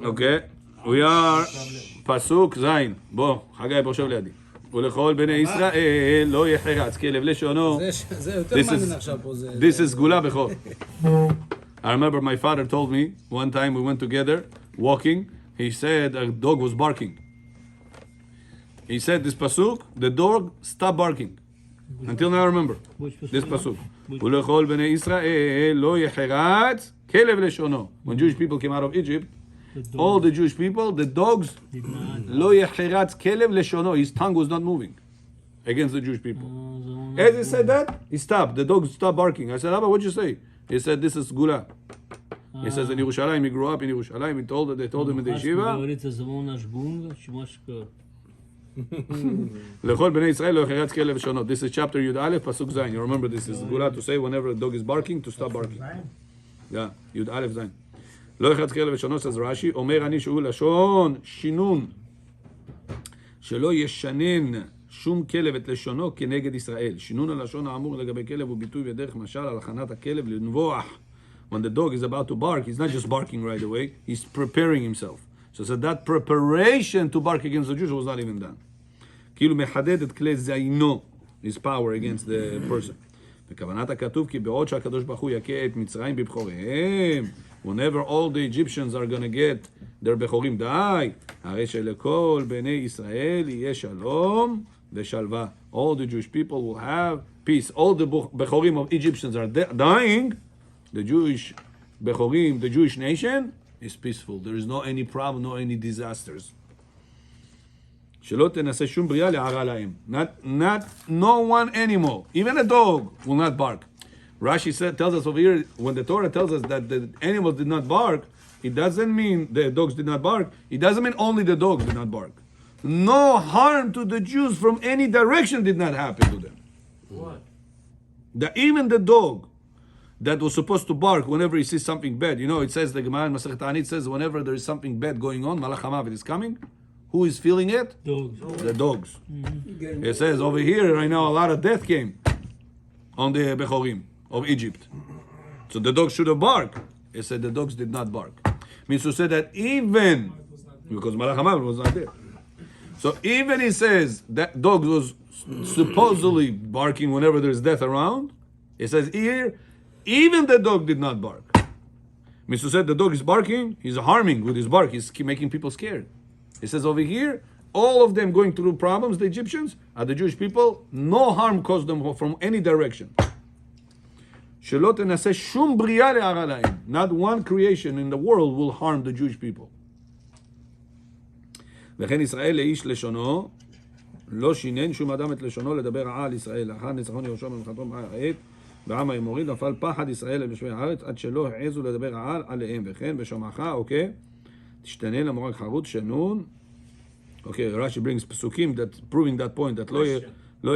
Okay, we are פסוק זין. בוא, חגי פה שוב לידי. ולכל בני ישראל לא יחרץ כלב לשונו. זה יותר מעניין עכשיו פה. This is סגולה בכור. I remember my father told me one time we went together walking. He said a dog was barking. He said this pasuk, the dog stopped barking. Until now I remember. This pasuk. ולכל בני ישראל לא יחרץ כלב לשונו. When Jewish people came out of Egypt, all the Jewish people, the dogs, lo yechiratz kelev leshono, his tongue was not moving against the Jewish people. As he said that, he stopped. The dogs stopped barking. I said, Abba, what'd you say? He said, this is gula. He says in Yerushalayim, he grew up in Yerushalayim. They told him in the yeshiva. Lechol bnei Israel lo yechiratz kelev leshono. This is chapter Yud Aleph, pasuk zayin. You remember this is gula to say whenever a dog is barking to stop barking. Yeah, Yud Aleph zayin. לא יחרץ כלב לשונו, says רש"י, אומר אני שהוא לשון שינון, שלא ישנן שום כלב את לשונו כנגד ישראל. שינון הלשון האמור לגבי כלב הוא ביטוי בדרך משל על הכנת הכלב לנבוח. When the dog is about to bark, he's not just barking right away, he's preparing himself. So that preparation to bark against the Jews was not even done. כאילו מחדד את כלי זיינו, his power against the person. וכוונת הכתוב כי בעוד שהקדוש ברוך הוא יכה את מצרים בבחוריהם, whenever all the Egyptians are going to get their בכורים די, הרי שלכל בני ישראל יהיה שלום ושלווה. All the Jewish people will have peace. All the בכורים of Egyptians are dying. The Jewish בכורים, the Jewish nation is peaceful. There is no any problem, no any disasters. שלא תנסה שום בריאה להרע להם. No one animal, even a dog, will not bark. Rashi tells us over here, when the Torah tells us that the animals did not bark, it doesn't mean the dogs did not bark. It doesn't mean only the dogs did not bark. No harm to the Jews from any direction did not happen to them. What? Even the dog that was supposed to bark whenever he sees something bad. You know, it says, the Gemara in Masechet Ta'anit says, whenever there is something bad going on, Malach HaMavet is coming. Who is feeling it? Dogs. The dogs. Mm-hmm. It says over here, right now, a lot of death came on the Bechorim of Egypt. So the dogs should have barked. It said the dogs did not bark. Means to say that even, because Malach HaMavet was not there. So even he says that dogs was supposedly barking whenever there's death around. It says here, even the dog did not bark. Means to say the dog is barking, he's harming with his bark, he's making people scared. It says over here, all of them going through problems, the Egyptians, are the Jewish people, no harm caused them from any direction. שלא תנסה שום בריאה להרע להם. Not one creation in the world will harm the Jewish people. וכן ישראל לאיש לשונו, לא שינן שום אדם את לשונו לדבר רעה על ישראל. לאחר ניצחון יהושע במלחמתו העת, בעם האמורי נפל פחד ישראל על יושבי הארץ, עד שלא העזו לדבר רעה עליהם. וכן בשמעך, אוקיי, תשתנה למורג חרוץ שנון. Okay, Rashi brings pasukim that proving that point that lo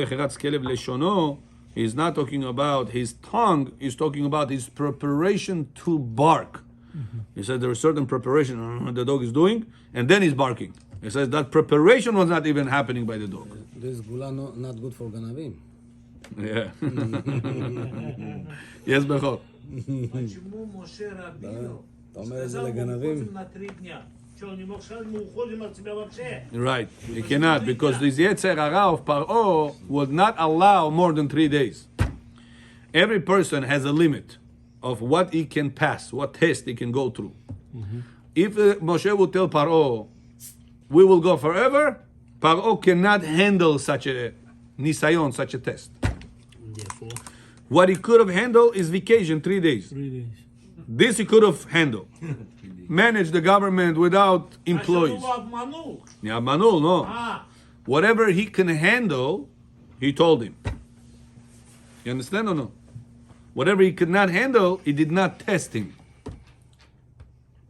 yechiratz kelev leshono. He's not talking about his tongue. He's talking about his preparation to bark. Mm-hmm. He said there is certain preparation the dog is doing, and then he's barking. He says that preparation was not even happening by the dog. This gula not good for ganavim. Yeah. Yes, Bechor. почему Моше Рабину сказал ему уходим на 3 дня? Что, он не мог сказать, мы уходим от тебя вообще? Right. He cannot, because the Yetzer Hara of Paro would not allow more than 3 days. Every person has a limit of what he can pass, what test he can go through. Mm-hmm. If Moshe would tell Paro, we will go forever, Paro cannot handle such a nisayon, such a test. Therefore, what he could have handled is vacation, 3 days. 3 days. This he could have handled. Manage the government without employees. Yeah, Manul, no. Whatever he can handle, he told him. You understand or no? Whatever he could not handle, he did not test him.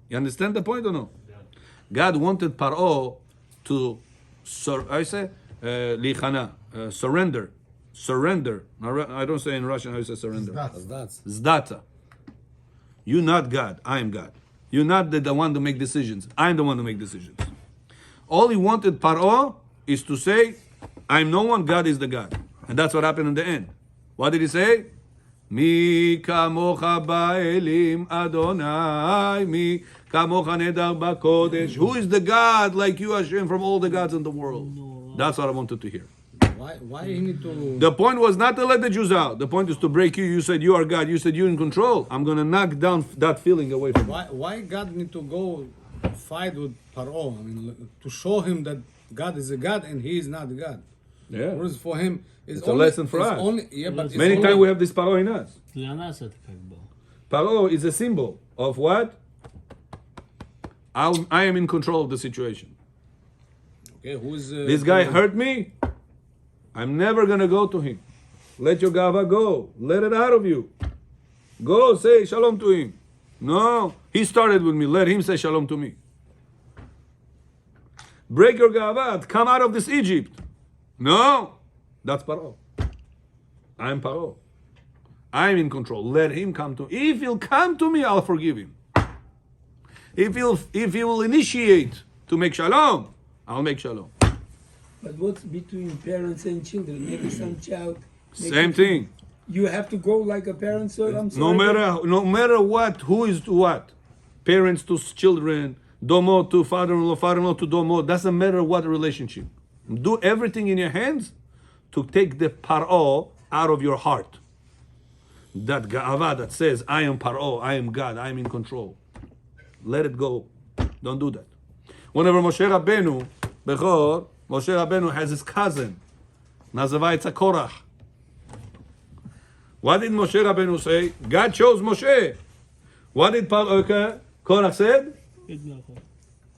You understand the point or no? God wanted Paro to surrender. Surrender. I don't say in Russian how you say surrender. Zdata. You're not God. I am God. You're not the one to make decisions. I'm the one to make decisions. All he wanted Paro is to say, I'm no one, God is the God. And that's what happened in the end. What did he say? מי כמוך באלים אדוני, מי כמוך נדר בקודש. Who is the God like you, Hashem, from all the gods in the world? That's what I wanted to hear. Why you need to... The point was not to let the Jews out. The point is to break you. You said you are God. You said you're in control. I'm going to knock down that feeling away from you. Why God need to go fight with Paro? I mean, to show him that God is a God and he is not God. Yeah. Whereas for him, It's a lesson for us. But Many times we have this paro in us. для нас это как бы. Paro is a symbol of what? I am in control of the situation. Okay, who's This guy hurt me. I'm never going to go to him. Let your gava go. Let it out of you. Go say shalom to him. No, he started with me. Let him say shalom to me. Break your gava. Come out of this Egypt. No, that's Paro. I'm Paro. I'm in control. Let him come to me. If he'll come to me, I'll forgive him. If he will initiate to make shalom, I'll make shalom. But what's between parents and children? Maybe some child. Same thing. You have to go like a parent, so I'm No sorry. no matter what, who is to what, parents to children, domo to father-in-law to domo, doesn't matter what relationship. Do everything in your hands to take the paro out of your heart. That ga'ava that says, I am paro, I am God, I am in control. Let it go. Don't do that. Whenever Moshe Rabbeinu, Bechor, Moshe Rabbeinu has his cousin, Nazavaitza Korach. What did Moshe Rabbeinu say? God chose Moshe. What did Korach said?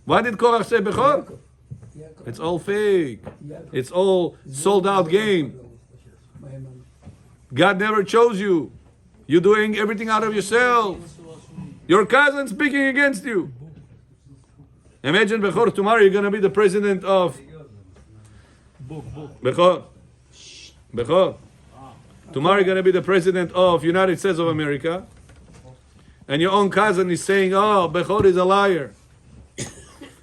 What did Korach say, Bechor? It's all fake. It's all sold out game. God never chose you. You're doing everything out of yourself. Your cousin speaking against you. Imagine, Bechor, tomorrow you're going to be the president of... Bechor. Tomorrow you're going to be the president of United States of America. And your own cousin is saying, oh, Bechor is a liar.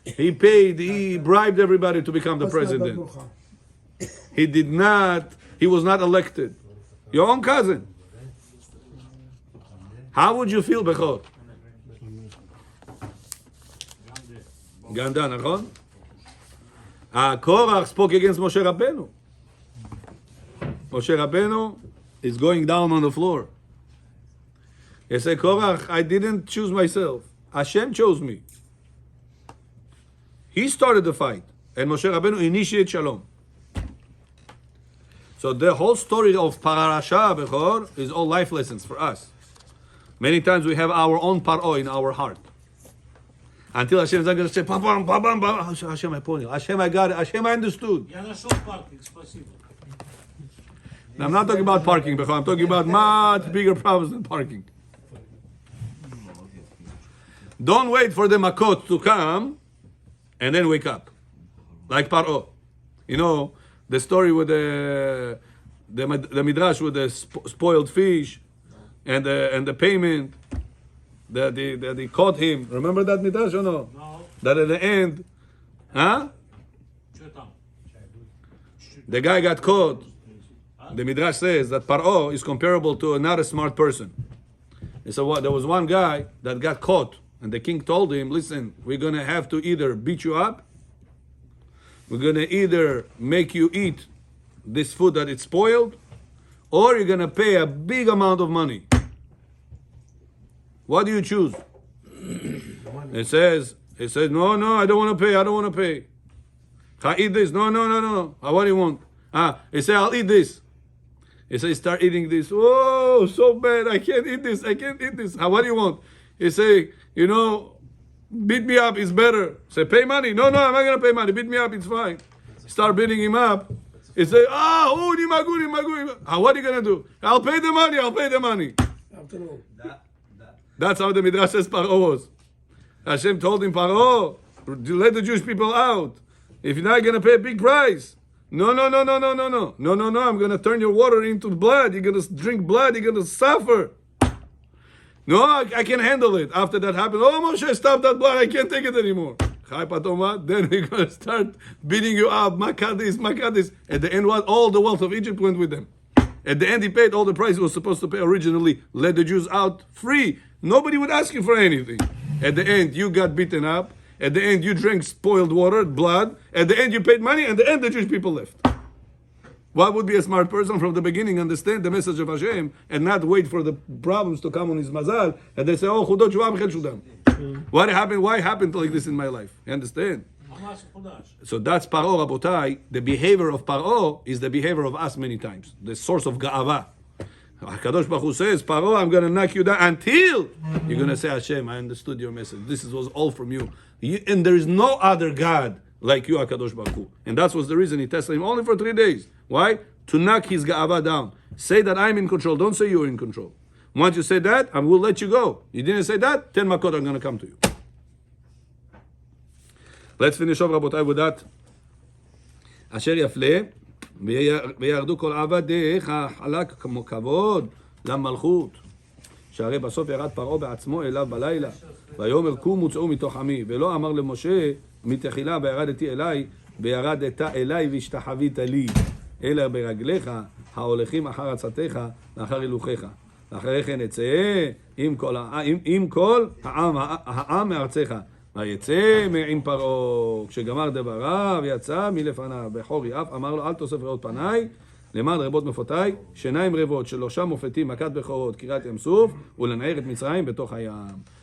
He bribed everybody to become the president. He was not elected. Your own cousin. How would you feel, Bechor? Ganda, נכון? Korach spoke against Moshe Rabbeinu. Moshe Rabbeinu is going down on the floor. He said, Korach, I didn't choose myself. Hashem chose me. He started the fight. And Moshe Rabbeinu initiated shalom. So the whole story of Parashat Bechor is all life lessons for us. Many times we have our own paro in our heart. Until Hashem is not going to say, Hashem, I pointed. Hashem, I got it. Hashem, I understood. Я нашел паркинг, спасибо. Now, I'm not talking about parking, Bechor. I'm talking about much bigger problems than parking. Don't wait for the makot to come and then wake up. Like Paro. You know, the story with the midrash with the spoiled fish and the payment that they caught him. Remember that midrash or no? No. That at the end, huh? Что там? The guy got caught. The midrash says that Paro is comparable to not a smart person. And so what? There was one guy that got caught, and the king told him, "Listen, we're gonna have to either beat you up, we're gonna either make you eat this food that it's spoiled, or you're gonna pay a big amount of money. What do you choose?" It says, no, I don't want to pay. I eat this. No. What do you want? He said, I'll eat this. He said, start eating this. Oh, so bad. I can't eat this. What do you want? He say, beat me up is better. Say, pay money. No, I'm not going to pay money. Beat me up, it's fine. Start beating him up. He say, nimagu. What are you going to do? I'll pay the money. After all. That's how the Midrash says Paro was. Hashem told him, Paro, let the Jewish people out. If you're not going to pay a big price. No. I'm going to turn your water into blood. You're going to drink blood. You're going to suffer. No, I can handle it. After that happened, Moshe, stop that blood. I can't take it anymore. Then we're going to start beating you up. Makadis. At the end, what? All the wealth of Egypt went with them. At the end, he paid all the price he was supposed to pay originally. Let the Jews out free. Nobody would ask you for anything. At the end, you got beaten up. At the end, you drank spoiled water, blood. At the end, you paid money. At the end, the Jewish people left. What would be a smart person from the beginning understand the message of Hashem and not wait for the problems to come on his mazal and they say, oh, chudot shuvah mechel shudam. What happened? Why happened like this in my life? You understand? So that's Paro, Rabotai. The behavior of Paro is the behavior of us many times. The source of Ga'ava. HaKadosh Baruch Hu says, Paro, I'm going to knock you down until you're going to say, Hashem, I understood your message. This was all from you. And there is no other God like you, HaKadosh Baruch Hu. And that was the reason he tested him only for 3 days. Why? To knock his Ga'ava down. Say that I'm in control. Don't say you're in control. Once you say that, I will let you go. You didn't say that, 10 makot are going to come to you. Let's finish off, Rabotai, with that. Asher yafle, וירדו כל עבדיך חלק כמו כבוד למלכות. שהרי בסוף ירד פרעה בעצמו אליו בלילה. ויאמר קומו צאו מתוך עמי. ולא אמר למשה מתחילה וירדתי אליי, וירדת אליי והשתחווית לי. אלא ברגליך ההולכים אחר עצתך ואחר הילוכיך. ואחרי כן יצא עם כל העם מארצך. ויצא מעם פרעה, כשגמר דבריו, יצא מלפניו, בחור יאף, אמר לו, אל תוסף ראות פניי, למען רבות מפותיי, שיניים רבות, 3 מופתים, מכת בכורות, קריעת ים סוף, ולנער את מצרים בתוך הים.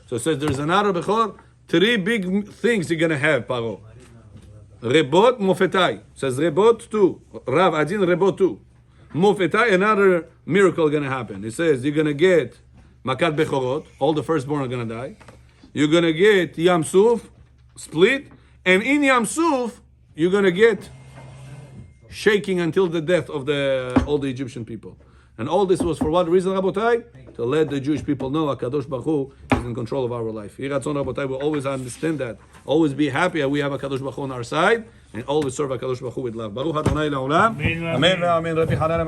So it says there's another בכור, 3 big things you're going to have, פרעה. רבות מופתיי. says רבות 2. רב עדין רבות 2. מופתיי, another miracle going to happen. It says you're going to get מכת בכורות, all the firstborn are going to die. You're going to get Yam Suf split, and in Yam Suf, you're going to get shaking until the death of all the Egyptian people. And all this was for what reason, Rabotai? To let the Jewish people know HaKadosh Baruch Hu is in control of our life. Yiratzon Rabotai will always understand that. Always be happy that we have HaKadosh Baruch Hu on our side, and always serve HaKadosh Baruch Hu with love. Baruch Adonai La'olam. Amen. Amen. Rabbi Hanan